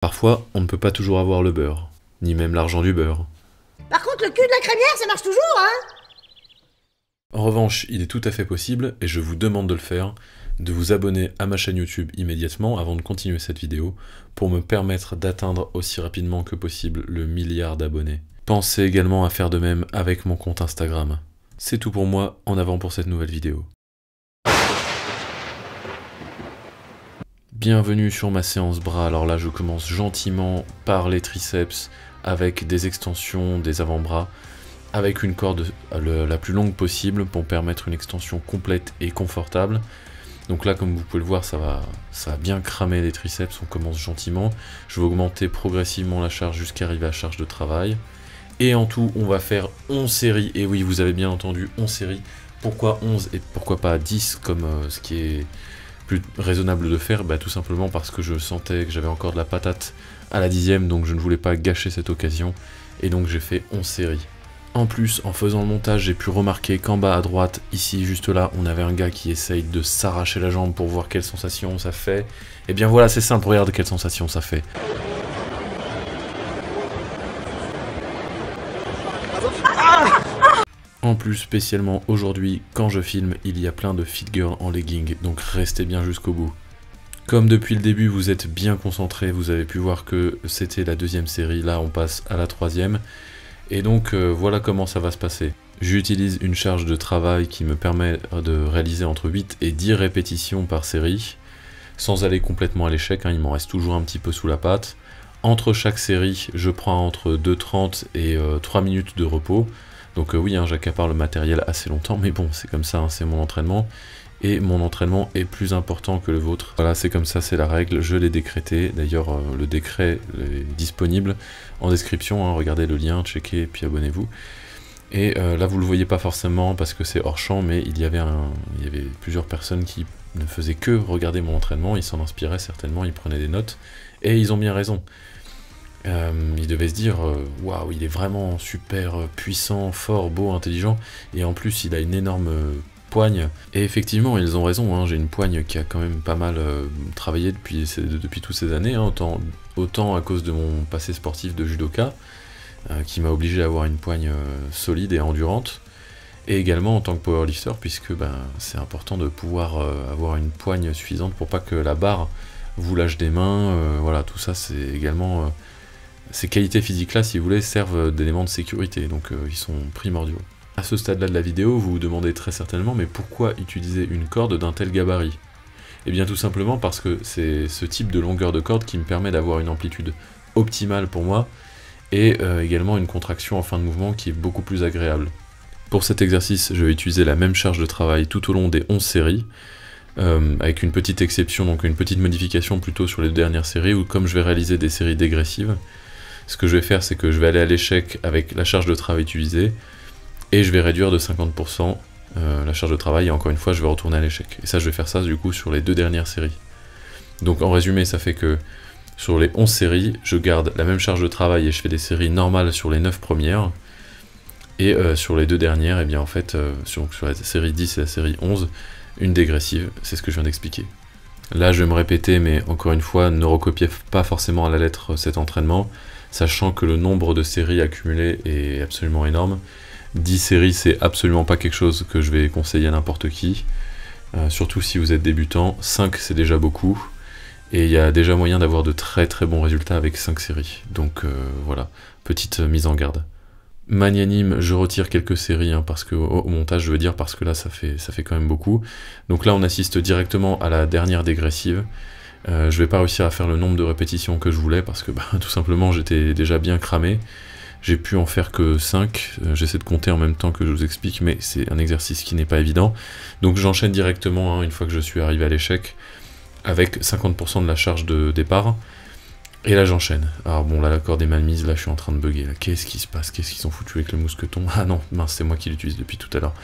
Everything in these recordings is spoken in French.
Parfois, on ne peut pas toujours avoir le beurre, ni même l'argent du beurre. Par contre, le cul de la crémière, ça marche toujours, hein? En revanche, il est tout à fait possible, et je vous demande de le faire, de vous abonner à ma chaîne YouTube immédiatement avant de continuer cette vidéo, pour me permettre d'atteindre aussi rapidement que possible le 1 milliard d'abonnés. Pensez également à faire de même avec mon compte Instagram. C'est tout pour moi, en avant pour cette nouvelle vidéo. Bienvenue sur ma séance bras. Alors là, je commence gentiment par les triceps avec des extensions des avant-bras, avec une corde la plus longue possible pour permettre une extension complète et confortable. Donc là, comme vous pouvez le voir, ça va bien cramer les triceps. On commence gentiment. Je vais augmenter progressivement la charge jusqu'à arriver à charge de travail. Et en tout, on va faire 11 séries. Et oui, vous avez bien entendu, 11 séries. Pourquoi 11 et pourquoi pas 10 comme ce qui est plus raisonnable de faire? Tout simplement parce que je sentais que j'avais encore de la patate à la 10e, donc je ne voulais pas gâcher cette occasion. Et donc j'ai fait 11 séries. En plus, en faisant le montage, j'ai pu remarquer qu'en bas à droite, ici, juste là, on avait un gars qui essaye de s'arracher la jambe pour voir quelle sensation ça fait. Et bien voilà, c'est simple, regarde quelle sensation ça fait. En plus, spécialement aujourd'hui, quand je filme, il y a plein de fit girls en legging, donc restez bien jusqu'au bout. Comme depuis le début, vous êtes bien concentrés, vous avez pu voir que c'était la 2e série, là on passe à la 3e. Et donc voilà comment ça va se passer. J'utilise une charge de travail qui me permet de réaliser entre 8 et 10 répétitions par série, sans aller complètement à l'échec, il m'en reste toujours un petit peu sous la patte. Entre chaque série, je prends entre 2,30 et 3 minutes de repos. Donc oui, j'accapare le matériel assez longtemps, mais bon, c'est comme ça, c'est mon entraînement. Et mon entraînement est plus important que le vôtre. Voilà, c'est comme ça, c'est la règle, je l'ai décrété. D'ailleurs, le décret est disponible en description, regardez le lien, checkez, puis abonnez-vous. Et là, vous le voyez pas forcément parce que c'est hors champ, mais il y avait plusieurs personnes qui ne faisaient que regarder mon entraînement, ils s'en inspiraient certainement, ils prenaient des notes, et ils ont bien raison. Il devait se dire waouh, il est vraiment super puissant, fort, beau, intelligent, et en plus il a une énorme poigne. Et effectivement, ils ont raison, j'ai une poigne qui a quand même pas mal travaillé depuis toutes ces années, autant à cause de mon passé sportif de judoka, qui m'a obligé à avoir une poigne solide et endurante, et également en tant que powerlifter, puisque c'est important de pouvoir avoir une poigne suffisante pour pas que la barre vous lâche des mains. Voilà, tout ça c'est également... Ces qualités physiques-là, si vous voulez, servent d'éléments de sécurité, donc ils sont primordiaux. À ce stade-là de la vidéo, vous vous demandez très certainement, mais pourquoi utiliser une corde d'un tel gabarit? Eh bien tout simplement parce que c'est ce type de longueur de corde qui me permet d'avoir une amplitude optimale pour moi, et également une contraction en fin de mouvement qui est beaucoup plus agréable. Pour cet exercice, je vais utiliser la même charge de travail tout au long des 11 séries, avec une petite exception, donc une petite modification plutôt sur les dernières séries, où comme je vais réaliser des séries dégressives, ce que je vais faire, c'est que je vais aller à l'échec avec la charge de travail utilisée, et je vais réduire de 50% la charge de travail, et encore une fois, je vais retourner à l'échec. Et ça, je vais faire ça, du coup, sur les 2 dernières séries. Donc, en résumé, ça fait que sur les 11 séries, je garde la même charge de travail, et je fais des séries normales sur les 9 premières, et sur les 2 dernières, et bien en fait, sur la série 10 et la série 11, une dégressive, c'est ce que je viens d'expliquer. Là, je vais me répéter, mais encore une fois, ne recopiez pas forcément à la lettre cet entraînement, sachant que le nombre de séries accumulées est absolument énorme. 10 séries, c'est absolument pas quelque chose que je vais conseiller à n'importe qui, surtout si vous êtes débutant. 5, c'est déjà beaucoup, et il y a déjà moyen d'avoir de très très bons résultats avec 5 séries. Donc voilà, petite mise en garde. Magnanime, je retire quelques séries, parce que au montage, je veux dire, parce que là, ça fait quand même beaucoup. Donc là, on assiste directement à la dernière dégressive. Je vais pas réussir à faire le nombre de répétitions que je voulais, parce que tout simplement, j'étais déjà bien cramé. J'ai pu en faire que 5, j'essaie de compter en même temps que je vous explique, mais c'est un exercice qui n'est pas évident. Donc j'enchaîne directement, une fois que je suis arrivé à l'échec, avec 50% de la charge de départ. Et là j'enchaîne. Alors bon, là la corde est mal mise, là je suis en train de bugger. Qu'est-ce qui se passe? Qu'est-ce qu'ils ont foutu avec le mousqueton? Ah non, mince, c'est moi qui l'utilise depuis tout à l'heure.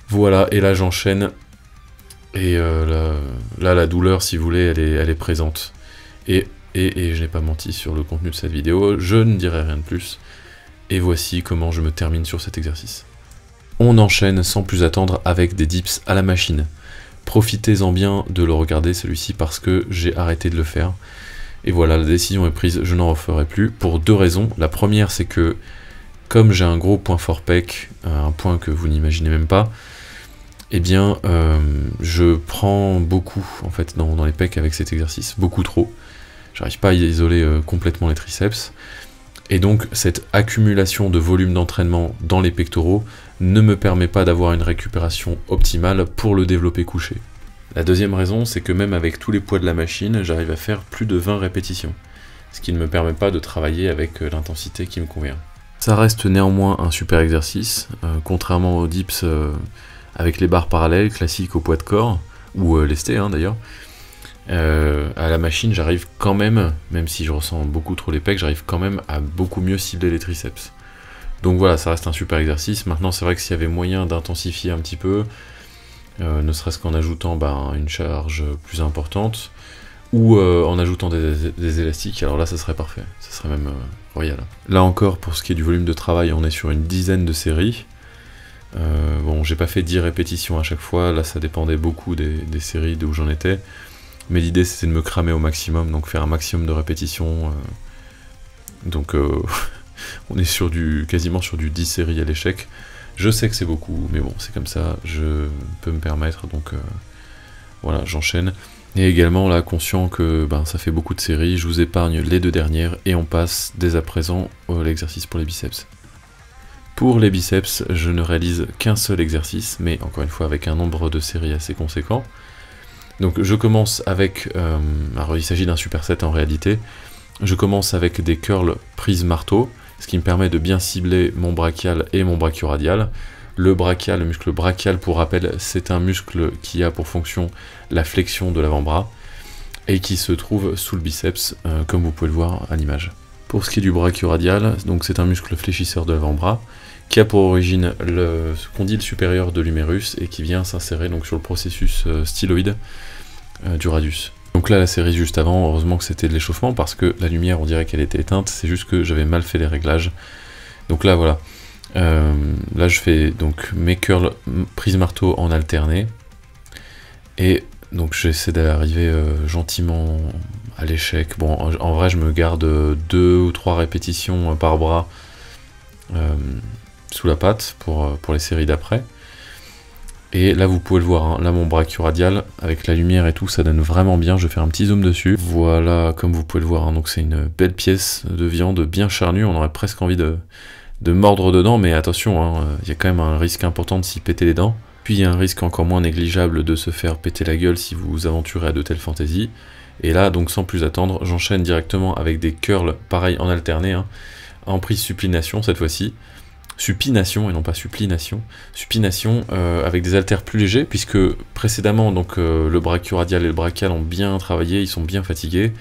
Voilà, et là j'enchaîne. Et là, la douleur, si vous voulez, elle est présente. Et je n'ai pas menti sur le contenu de cette vidéo, je ne dirai rien de plus. Et voici comment je me termine sur cet exercice. On enchaîne sans plus attendre avec des dips à la machine. Profitez-en bien de le regarder celui-ci parce que j'ai arrêté de le faire. Et voilà, la décision est prise, je n'en referai plus, pour deux raisons. La première, c'est que, comme j'ai un gros point fort pec, un point que vous n'imaginez même pas, eh bien, je prends beaucoup, en fait, dans les pecs avec cet exercice, beaucoup trop. J'arrive pas à isoler complètement les triceps. Et donc, cette accumulation de volume d'entraînement dans les pectoraux ne me permet pas d'avoir une récupération optimale pour le développé couché. La deuxième raison, c'est que même avec tous les poids de la machine, j'arrive à faire plus de 20 répétitions, ce qui ne me permet pas de travailler avec l'intensité qui me convient. Ça reste néanmoins un super exercice, contrairement aux dips avec les barres parallèles classiques au poids de corps, ou lestés d'ailleurs. À la machine, j'arrive quand même si je ressens beaucoup trop les pecs, j'arrive quand même à beaucoup mieux cibler les triceps. Donc voilà, ça reste un super exercice. Maintenant, c'est vrai que s'il y avait moyen d'intensifier un petit peu, ne serait-ce qu'en ajoutant une charge plus importante, ou en ajoutant des élastiques, alors là, ça serait parfait. Ça serait même royal. Là encore, pour ce qui est du volume de travail, on est sur une dizaine de séries. Bon, j'ai pas fait 10 répétitions à chaque fois, là ça dépendait beaucoup des séries d'où j'en étais. Mais l'idée c'était de me cramer au maximum, donc faire un maximum de répétitions. Donc on est quasiment sur du 10 séries à l'échec. Je sais que c'est beaucoup, mais bon, c'est comme ça, je peux me permettre, donc voilà, j'enchaîne. Et également là, conscient que ça fait beaucoup de séries, je vous épargne les deux dernières, et on passe dès à présent à l'exercice pour les biceps. Pour les biceps, je ne réalise qu'un seul exercice, mais encore une fois avec un nombre de séries assez conséquent. Donc je commence avec, alors il s'agit d'un superset en réalité, je commence avec des curls prise marteau, ce qui me permet de bien cibler mon brachial et mon brachioradial. Le muscle brachial, pour rappel, c'est un muscle qui a pour fonction la flexion de l'avant-bras, et qui se trouve sous le biceps, comme vous pouvez le voir à l'image. Pour ce qui est du brachioradial, donc c'est un muscle fléchisseur de l'avant-bras, qui a pour origine ce condyle supérieur de l'humérus et qui vient s'insérer donc sur le processus styloïde du radius. Donc là, la série juste avant, heureusement que c'était de l'échauffement parce que la lumière, on dirait qu'elle était éteinte, c'est juste que j'avais mal fait les réglages. Donc là, voilà. Là, je fais donc mes curls prise marteau en alterné. Et donc j'essaie d'arriver gentiment à l'échec. Bon, en vrai, je me garde 2 ou 3 répétitions par bras sous la patte pour les séries d'après. Et là vous pouvez le voir, là mon brachioradial avec la lumière et tout, ça donne vraiment bien. Je vais faire un petit zoom dessus. Voilà, comme vous pouvez le voir, donc c'est une belle pièce de viande bien charnue. On aurait presque envie de mordre dedans, mais attention, il y a quand même un risque important de s'y péter les dents. Puis il y a un risque encore moins négligeable de se faire péter la gueule si vous vous aventurez à de telles fantaisies. Et là, donc sans plus attendre, j'enchaîne directement avec des curls pareil en alterné, en prise supination cette fois-ci. Supination et non pas supplination. Supination avec des haltères plus légers, puisque précédemment donc le brachioradial et le brachial ont bien travaillé, ils sont bien fatigués,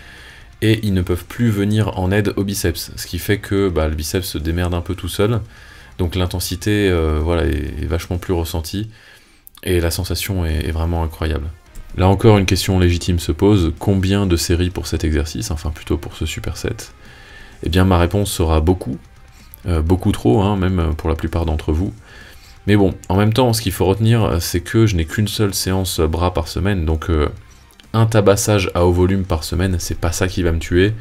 et ils ne peuvent plus venir en aide au biceps, ce qui fait que le biceps se démerde un peu tout seul, donc l'intensité voilà, est vachement plus ressentie, et la sensation est vraiment incroyable. Là encore, une question légitime se pose, combien de séries pour cet exercice, enfin plutôt pour ce superset? Eh bien ma réponse sera beaucoup. Beaucoup trop, même pour la plupart d'entre vous. Mais bon, en même temps, ce qu'il faut retenir, c'est que je n'ai qu'une seule séance bras par semaine, donc un tabassage à haut volume par semaine, c'est pas ça qui va me tuer,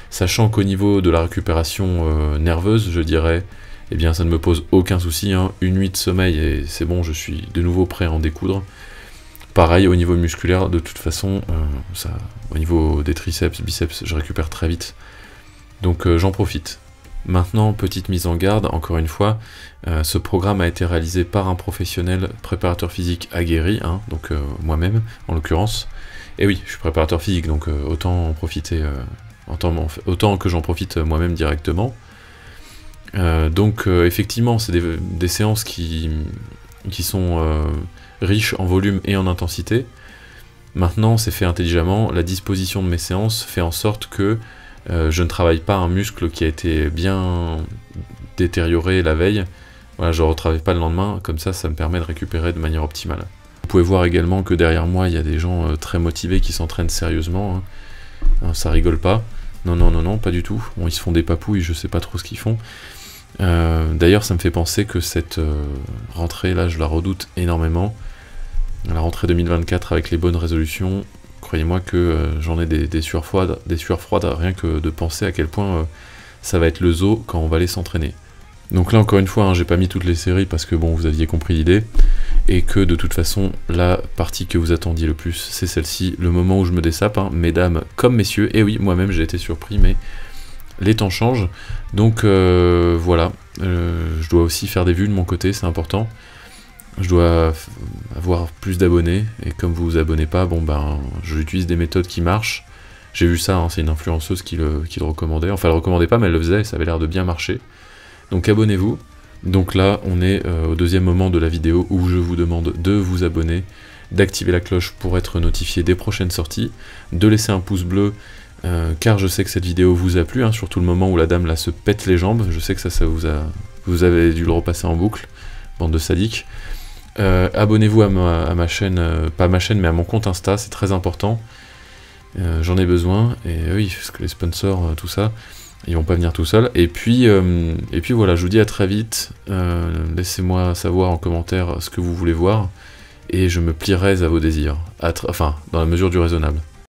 sachant qu'au niveau de la récupération nerveuse, je dirais, eh bien ça ne me pose aucun souci, une nuit de sommeil et c'est bon, je suis de nouveau prêt à en découdre. Pareil au niveau musculaire, de toute façon, au niveau des triceps, biceps, je récupère très vite, donc j'en profite. Maintenant, petite mise en garde, encore une fois, ce programme a été réalisé par un professionnel préparateur physique aguerri, donc moi-même en l'occurrence. Et oui, je suis préparateur physique, donc autant en profiter, autant que j'en profite moi-même directement. Donc effectivement, c'est des séances qui sont riches en volume et en intensité. Maintenant, c'est fait intelligemment, la disposition de mes séances fait en sorte que je ne travaille pas un muscle qui a été bien détérioré la veille. Voilà, je ne retravaille pas le lendemain, comme ça me permet de récupérer de manière optimale. Vous pouvez voir également que derrière moi, il y a des gens très motivés qui s'entraînent sérieusement. Ça rigole pas. Non, pas du tout. Bon, ils se font des papouilles, je sais pas trop ce qu'ils font. D'ailleurs, ça me fait penser que cette rentrée là, je la redoute énormément. La rentrée 2024 avec les bonnes résolutions, Croyez-moi que j'en ai des sueurs froides, rien que de penser à quel point ça va être le zoo quand on va aller s'entraîner. Donc là encore une fois, hein, j'ai pas mis toutes les séries parce que bon, vous aviez compris l'idée, et que de toute façon, la partie que vous attendiez le plus, c'est celle-ci, le moment où je me dessape, hein, mesdames comme messieurs, et oui, moi-même j'ai été surpris, mais les temps changent, donc voilà, je dois aussi faire des vues de mon côté, c'est important, je dois avoir plus d'abonnés, et comme vous vous abonnez pas, bon ben, j'utilise des méthodes qui marchent, j'ai vu ça, hein, c'est une influenceuse qui le recommandait, enfin elle le recommandait pas, mais elle le faisait, et ça avait l'air de bien marcher. Donc abonnez-vous. Donc là, on est au deuxième moment de la vidéo où je vous demande de vous abonner, d'activer la cloche pour être notifié des prochaines sorties, de laisser un pouce bleu, car je sais que cette vidéo vous a plu, hein, surtout le moment où la dame là se pète les jambes, je sais que ça vous avez dû le repasser en boucle, bande de sadiques. Abonnez-vous à ma chaîne, pas ma chaîne mais à mon compte Insta, c'est très important, j'en ai besoin, et oui, parce que les sponsors, tout ça, ils vont pas venir tout seuls. Et puis voilà, je vous dis à très vite. Laissez-moi savoir en commentaire ce que vous voulez voir. Et je me plierai à vos désirs. Enfin, dans la mesure du raisonnable.